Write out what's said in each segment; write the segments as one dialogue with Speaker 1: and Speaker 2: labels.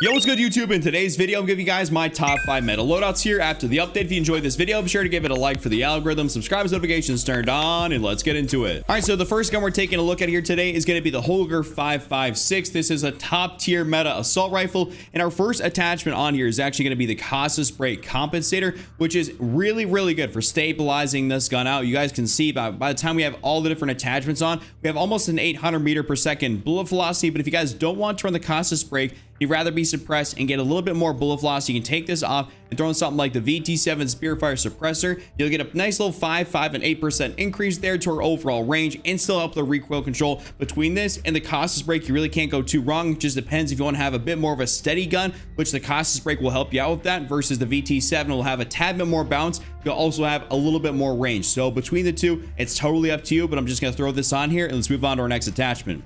Speaker 1: Yo, what's good, YouTube? In today's video, I'm giving you guys my top 5 meta loadouts here after the update. If you enjoyed this video, be sure to give it a like for the algorithm, subscribe with notifications turned on, and let's get into it. All right, so the first gun we're taking a look at here today is going to be the Holger 556. This is a top tier meta assault rifle, and our first attachment on here is actually going to be the Kxpture compensator, which is really good for stabilizing this gun out. You guys can see by the time we have all the different attachments on, we have almost an 800 meter per second bullet velocity. But if you guys don't want to run the Kxpture, you'd rather be suppressed and get a little bit more bullet velocity, you can take this off and throw in something like the VT7 Spearfire suppressor. You'll get a nice little 5, and 8% increase there to our overall range and still help the recoil control. Between this and the Kxpture, you really can't go too wrong. It just depends if you want to have a bit more of a steady gun, which the Kxpture will help you out with that, versus the VT7 will have a tad bit more bounce. You'll also have a little bit more range. So between the two, it's totally up to you, but I'm just going to throw this on here and let's move on to our next attachment.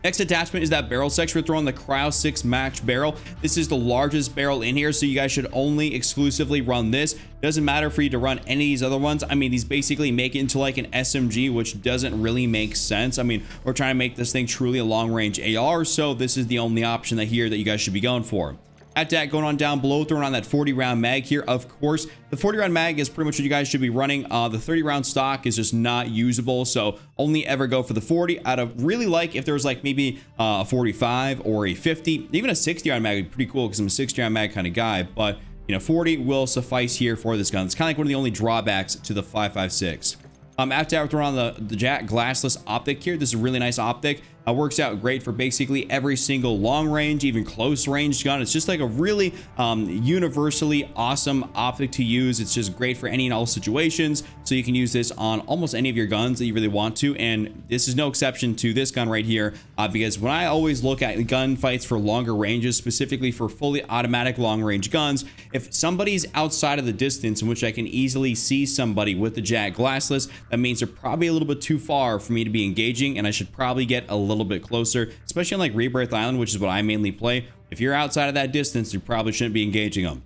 Speaker 1: Next attachment is that barrel section. We're throwing the Cryo 6 match barrel. This is the largest barrel in here, so you guys should only exclusively run this. Doesn't matter for you to run any of these other ones. I mean, these basically make it into like an SMG, which doesn't really make sense. I mean, we're trying to make this thing truly a long range AR, so this is the only option that you guys should be going for. At that, going on down below, throwing on that 40 round mag here. Of course, the 40 round mag is pretty much what you guys should be running. The 30 round stock is just not usable, so only ever go for the 40. I'd really like if there was like maybe a 45 or a 50, even a 60 round mag would be pretty cool because I'm a 60 round mag kind of guy. But you know, 40 will suffice here for this gun. It's kind of like one of the only drawbacks to the 5.56. After that, we're on the Jack glassless optic here. This is a really nice optic. Works out great for basically every single long range, even close range gun. It's just like a really universally awesome optic to use. It's just great for any and all situations. So you can use this on almost any of your guns that you really want to. And this is no exception to this gun right here, because when I always look at gun fights for longer ranges, specifically for fully automatic long range guns, if somebody's outside of the distance in which I can easily see somebody with the Jack glassless, that means they're probably a little bit too far for me to be engaging, and I should probably get a little bit closer, especially on like Rebirth Island, which is what I mainly play. If you're outside of that distance, you probably shouldn't be engaging them.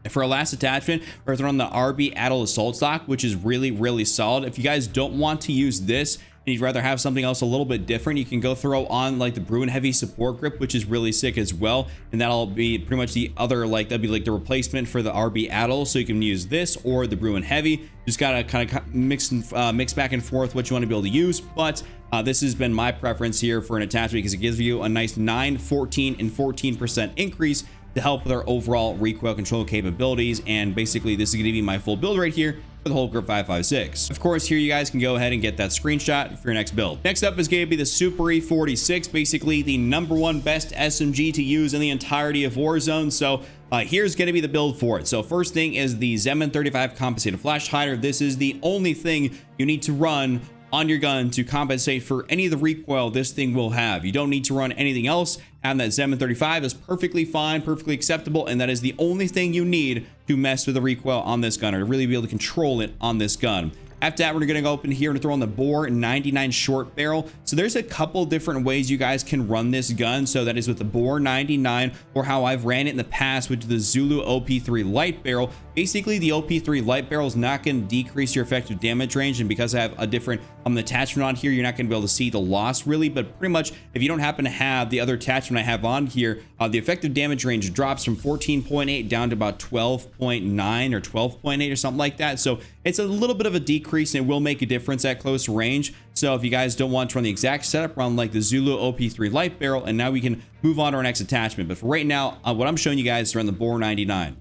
Speaker 1: And for our last attachment, we're throwing the RB Adel assault stock, which is really solid. If you guys don't want to use this and you'd rather have something else a little bit different, you can go throw on like the Bruin Heavy support grip, which is really sick as well. And that'll be pretty much the other, like that'd be like the replacement for the RB Adel. So you can use this or the Bruin Heavy. Just gotta kind of mix back and forth what you want to be able to use. But this has been my preference here for an attachment because it gives you a nice 9, 14, and 14% increase to help with our overall recoil control capabilities. And basically this is going to be my full build right here for the Holger 556. Of course, here you guys can go ahead and get that screenshot for your next build. Next up is going to be the Superi 46, basically the #1 best SMG to use in the entirety of Warzone. So here's going to be the build for it. So first thing is the Zeman 35 compensated flash hider. This is the only thing you need to run on your gun to compensate for any of the recoil this thing will have. You don't need to run anything else, and that Zeman 35 is perfectly fine, perfectly acceptable, and that is the only thing you need to mess with the recoil on this gun, or to really be able to control it on this gun. After that, we're going to go open here and throw on the Bore 99 short barrel. So there's a couple different ways you guys can run this gun. So that is with the Bore 99, or how I've ran it in the past, which is the Zulu OP3 light barrel. Basically, the OP3 light barrel is not going to decrease your effective damage range, and because I have a different attachment on here, you're not going to be able to see the loss really. But pretty much, if you don't happen to have the other attachment I have on here, the effective damage range drops from 14.8 down to about 12.9 or 12.8 or something like that. So it's a little bit of a decrease, and it will make a difference at close range. So if you guys don't want to run the exact setup, run like the Zulu OP3 light barrel, and now we can move on to our next attachment. But for right now, what I'm showing you guys is run the Bore 99.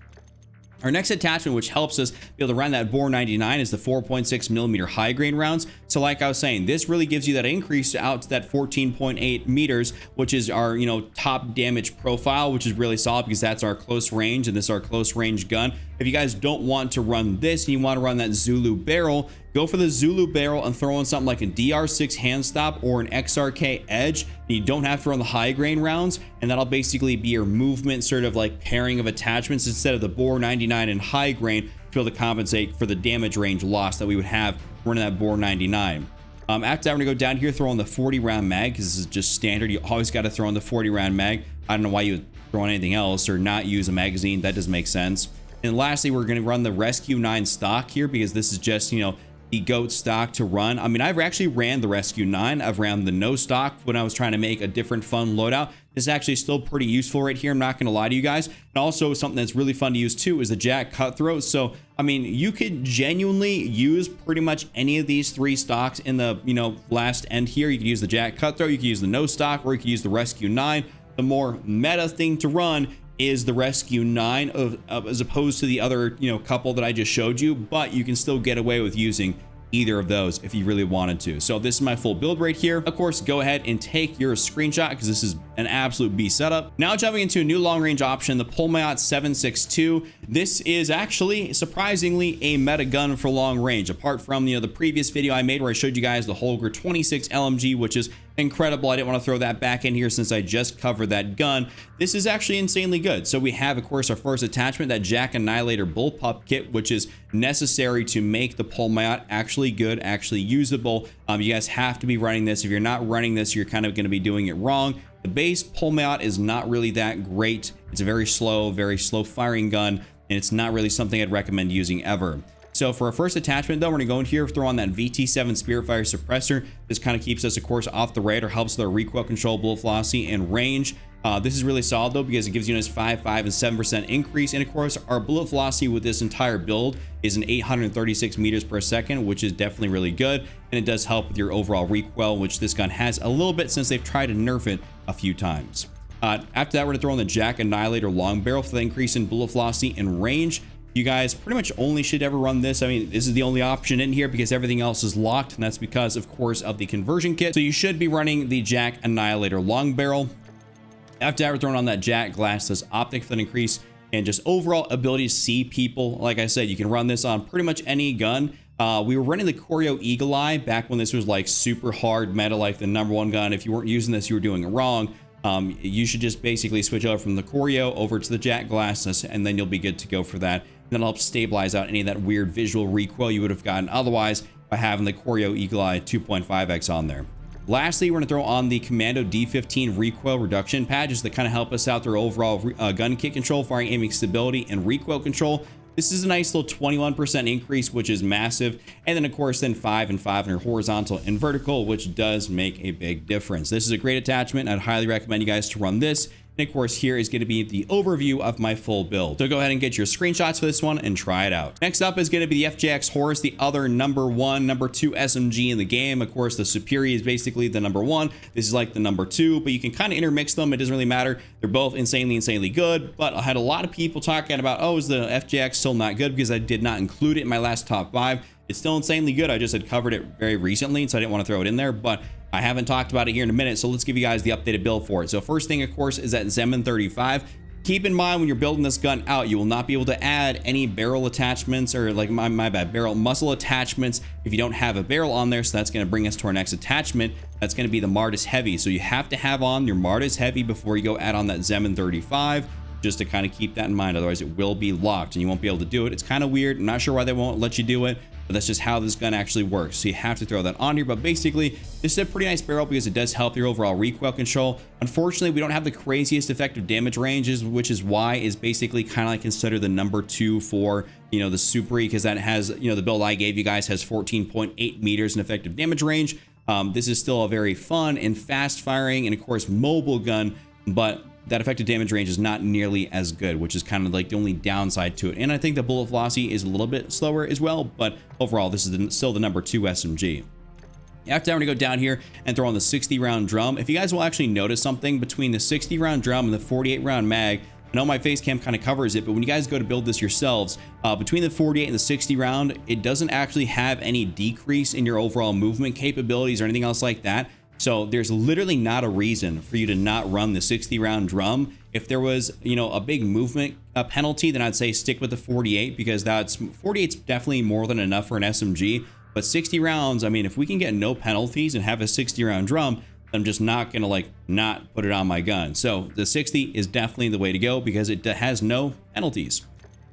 Speaker 1: Our next attachment, which helps us be able to run that Bore 99, is the 4.6mm high grain rounds. So like I was saying, this really gives you that increase out to that 14.8 meters, which is our, you know, top damage profile, which is really solid because that's our close range, and this is our close range gun. If you guys don't want to run this and you want to run that Zulu barrel, go for the Zulu barrel and throw in something like a DR6 hand stop or an XRK edge. You don't have to run the high grain rounds, and that'll basically be your movement sort of like pairing of attachments instead of the Bore 99 and high grain, to be able to compensate for the damage range loss that we would have running that Bore 99. After that, we're gonna go down here, throw on the 40 round mag, because this is just standard. You always got to throw on the 40 round mag. I don't know why you would throw on anything else or not use a magazine. That doesn't make sense. And lastly, we're going to run the Rescue 9 stock here, because this is just, you know, the GOAT stock to run. I mean, I've actually ran the Rescue 9. I've ran the no stock when I was trying to make a different fun loadout. this is actually still pretty useful right here. I'm not going to lie to you guys. And also something that's really fun to use too is the Jack Cutthroat. So, I mean, you could genuinely use pretty much any of these 3 stocks in the, last end here. You could use the Jack Cutthroat, you could use the no stock, or you could use the Rescue 9. The more meta thing to run is the Rescue 9 as opposed to the other, couple that I just showed you, but you can still get away with using either of those if you really wanted to. So this is my full build right here. Of course, go ahead and take your screenshot because this is an absolute beast setup. Now jumping into a new long range option, the Pulemyot 762. This is actually surprisingly a meta gun for long range. Apart from the previous video I made where I showed you guys the Holger 26 LMG, which is incredible. I didn't want to throw that back in here since I just covered that gun. This is actually insanely good. So we have, of course, our first attachment, that Jack Annihilator Bullpup kit, which is necessary to make the Pulemyot actually good, actually usable. You guys have to be running this. If you're not running this, you're kind of going to be doing it wrong. The base Pulemyot is not really that great. It's a very slow firing gun, and it's not really something I'd recommend using ever. So for our first attachment though, we're gonna go in here, throw on that VT7 Spiritfire suppressor. This kind of keeps us, of course, off the radar, helps with our recoil control, bullet velocity, and range. This is really solid though because it gives units 5, 5, and 7% increase. And of course, our bullet velocity with this entire build is an 836 meters per second, which is definitely really good. And it does help with your overall recoil, which this gun has a little bit since they've tried to nerf it a few times. After that, we're gonna throw on the Jack Annihilator long barrel for the increase in bullet velocity and range. You guys pretty much only should ever run this. I mean, this is the only option in here because everything else is locked, and that's because, of course, of the conversion kit. So you should be running the Jack Annihilator long barrel. After that, we're throwing on that Jack Glassless optic for an increase and just overall ability to see people. Like I said, you can run this on pretty much any gun. We were running the Choreo Eagle Eye back when this was like super hard meta, like the #1 gun. If you weren't using this, you were doing it wrong. You should just basically switch over from the Choreo over to the Jack Glassless, and then you'll be good to go for that. And that'll help stabilize out any of that weird visual recoil you would have gotten otherwise by having the Choreo Eagle Eye 2.5x on there. Lastly, we're going to throw on the Commando D15 recoil reduction patches that kind of help us out through overall gun kit control, firing, aiming stability, and recoil control. This is a nice little 21% increase, which is massive. And then, of course, then 5 and 5 in your horizontal and vertical, which does make a big difference. This is a great attachment. I'd highly recommend you guys to run this. And of course, here is going to be the overview of my full build. So go ahead and get your screenshots for this one and try it out. Next up is going to be the FJX Horus, the other #1, #2 SMG in the game. Of course, the Superi is basically the #1. This is like the #2, but you can kind of intermix them. It doesn't really matter. They're both insanely good. But I had a lot of people talking about, oh, is the FJX still not good? Because I did not include it in my last top 5. It's still insanely good. I just had covered it very recently, so I didn't want to throw it in there. But I haven't talked about it here in a minute, so let's give you guys the updated build for it. So first thing, of course, is that Zeman 35. Keep in mind when you're building this gun out, you will not be able to add any barrel attachments or like my bad, barrel muzzle attachments if you don't have a barrel on there. So that's going to bring us to our next attachment. That's going to be the Martis Heavy. So you have to have on your Martis Heavy before you go add on that Zeman 35. Just to kind of keep that in mind, otherwise it will be locked and you won't be able to do it. It's kind of weird. I'm not sure why they won't let you do it, but that's just how this gun actually works. So you have to throw that on here. But basically, this is a pretty nice barrel because it does help your overall recoil control. Unfortunately, we don't have the craziest effective damage ranges, which is why is basically kind of like considered the #2 for, the Superi, because that has, the build I gave you guys has 14.8 meters in effective damage range. This is still a very fun and fast firing and of course mobile gun, but that effective damage range is not nearly as good, which is kind of like the only downside to it. And I think the bullet velocity is a little bit slower as well, but overall, this is still the #2 SMG. After that, we're gonna go down here and throw on the 60-round drum. If you guys will actually notice something between the 60-round drum and the 48-round mag, I know my face cam kind of covers it, but when you guys go to build this yourselves, between the 48 and the 60 round, it doesn't actually have any decrease in your overall movement capabilities or anything else like that. So there's literally not a reason for you to not run the 60-round drum. If there was, a big movement penalty, then I'd say stick with the 48 because 48's definitely more than enough for an SMG. But 60 rounds, I mean, if we can get no penalties and have a 60-round drum, I'm just not gonna not put it on my gun. So the 60 is definitely the way to go because it has no penalties,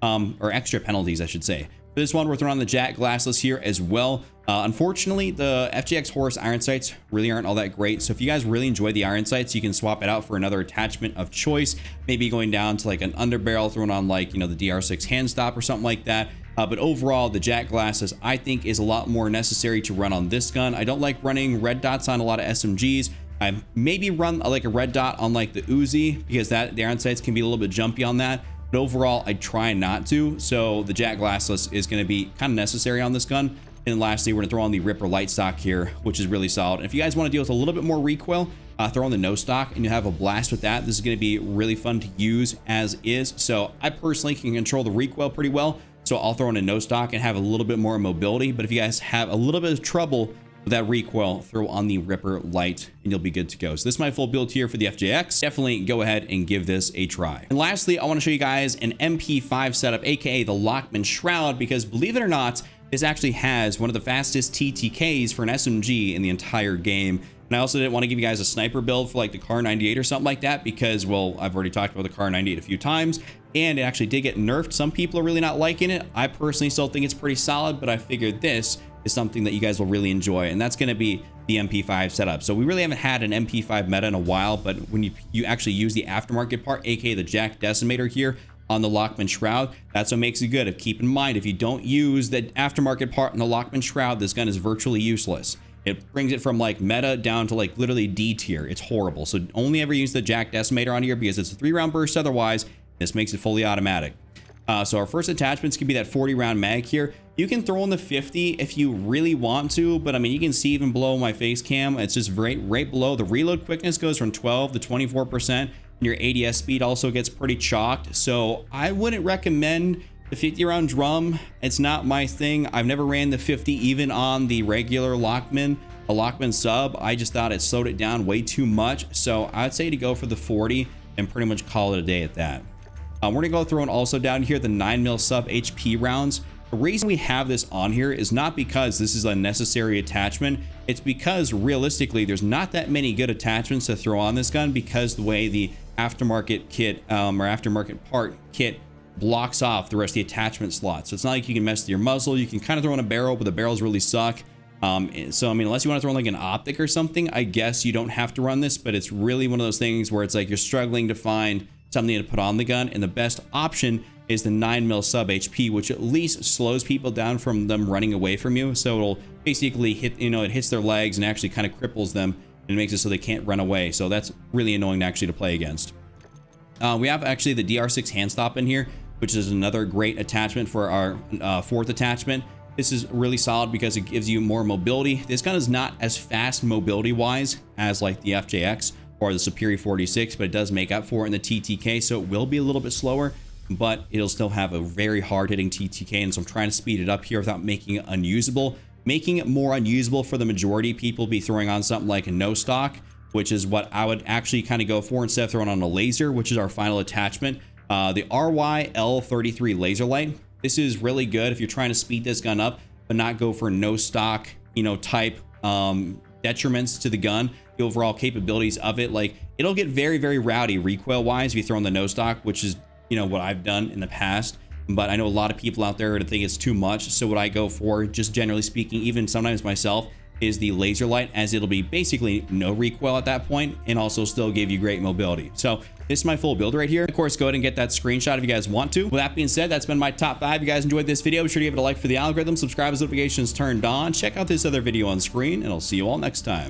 Speaker 1: or extra penalties, I should say. For this one, we're throwing on the Jack Glassless here as well. Unfortunately, the FJX Horus iron sights really aren't all that great. So if you guys really enjoy the iron sights, you can swap it out for another attachment of choice. Maybe going down to like an underbarrel, throwing on like, the DR6 hand stop or something like that. But overall, the Jack Glassless, I think, is a lot more necessary to run on this gun. I don't like running red dots on a lot of SMGs I maybe run like a red dot on like the Uzi, because that the iron sights can be a little bit jumpy on that. But overall, I try not to. So the Jack Glassless is going to be kind of necessary on this gun. And lastly, we're going to throw on the Ripper light stock here, which is really solid. And if you guys want to deal with a little bit more recoil, throw on the no stock and you have a blast with that. This is going to be really fun to use as is. So I personally can control the recoil pretty well. So I'll throw in a no stock and have a little bit more mobility. But if you guys have a little bit of trouble with that recoil, throw on the Ripper light and you'll be good to go. So this is my full build here for the FJX. Definitely go ahead and give this a try. And lastly, I want to show you guys an MP5 setup, aka the Lachmann Shroud, because believe it or not, this actually has one of the fastest TTKs for an SMG in the entire game. And I also didn't want to give you guys a sniper build for like the Kar 98 or something like that, because, well, I've already talked about the Kar 98 a few times and it actually did get nerfed. Some people are really not liking it. I personally still think it's pretty solid, but I figured this is something that you guys will really enjoy, and that's going to be the MP5 setup. So we really haven't had an MP5 meta in a while, but when you actually use the aftermarket part, aka the Jack Decimator here on the Lachmann Shroud, that's what makes it good. Keep in mind, if you don't use the aftermarket part in the Lachmann Shroud, this gun is virtually useless. It brings it from like meta down to like literally D tier. It's horrible. So only ever use the Jack Decimator on here, because it's a 3-round burst otherwise. This makes it fully automatic. So our first attachments can be that 40-round mag here. You can throw in the 50 if you really want to, but I mean, you can see even below my face cam, it's just right below. The reload quickness goes from 12 to 24%, and your ADS speed also gets pretty chalked. So I wouldn't recommend the 50-round drum. It's not my thing. I've never ran the 50 even on the regular Lachmann, a Lachmann sub. I just thought it slowed it down way too much. So I'd say to go for the 40 and pretty much call it a day at that. We're gonna go through and also down here the 9mm sub HP rounds. The reason we have this on here is not because this is a necessary attachment. It's because realistically, there's not that many good attachments to throw on this gun, because the way the aftermarket kit or aftermarket part kit blocks off the rest of the attachment slots. So it's not like you can mess with your muzzle. You can kind of throw in a barrel, but the barrels really suck. So I mean, unless you want to throw in like an optic or something, I guess you don't have to run this, but it's really one of those things where it's like you're struggling to find something to put on the gun, and the best option is the 9mm sub HP, which at least slows people down from them running away from you. So it'll basically hit, you know, it hits their legs and actually kind of cripples them and makes it so they can't run away. So that's really annoying actually to play against. We have actually the DR6 hand stop in here, which is another great attachment for our fourth attachment. This is really solid because it gives you more mobility. This gun is not as fast mobility wise as like the FJX or the Superi 46, but it does make up for it in the TTK, so it will be a little bit slower, but it'll still have a very hard-hitting TTK, and so I'm trying to speed it up here without making it unusable. Making it more unusable for the majority of people be throwing on something like a no stock, which is what I would actually kind of go for instead of throwing on a laser, which is our final attachment. The RYL33 laser light. This is really good if you're trying to speed this gun up, but not go for no stock, you know, type detriments to the gun, the overall capabilities of it. Like, it'll get very, very rowdy recoil wise if you throw in the no stock, which is, you know, what I've done in the past. But I know a lot of people out there that think it's too much. So what I go for, just generally speaking, even sometimes myself, is the laser light, as it'll be basically no recoil at that point and also still give you great mobility. So this is my full build right here. Of course, go ahead and get that screenshot if you guys want to. With that being said, that's been my top 5. If you guys enjoyed this video, be sure to give it a like for the algorithm, subscribe as notifications turned on, check out this other video on screen, and I'll see you all next time.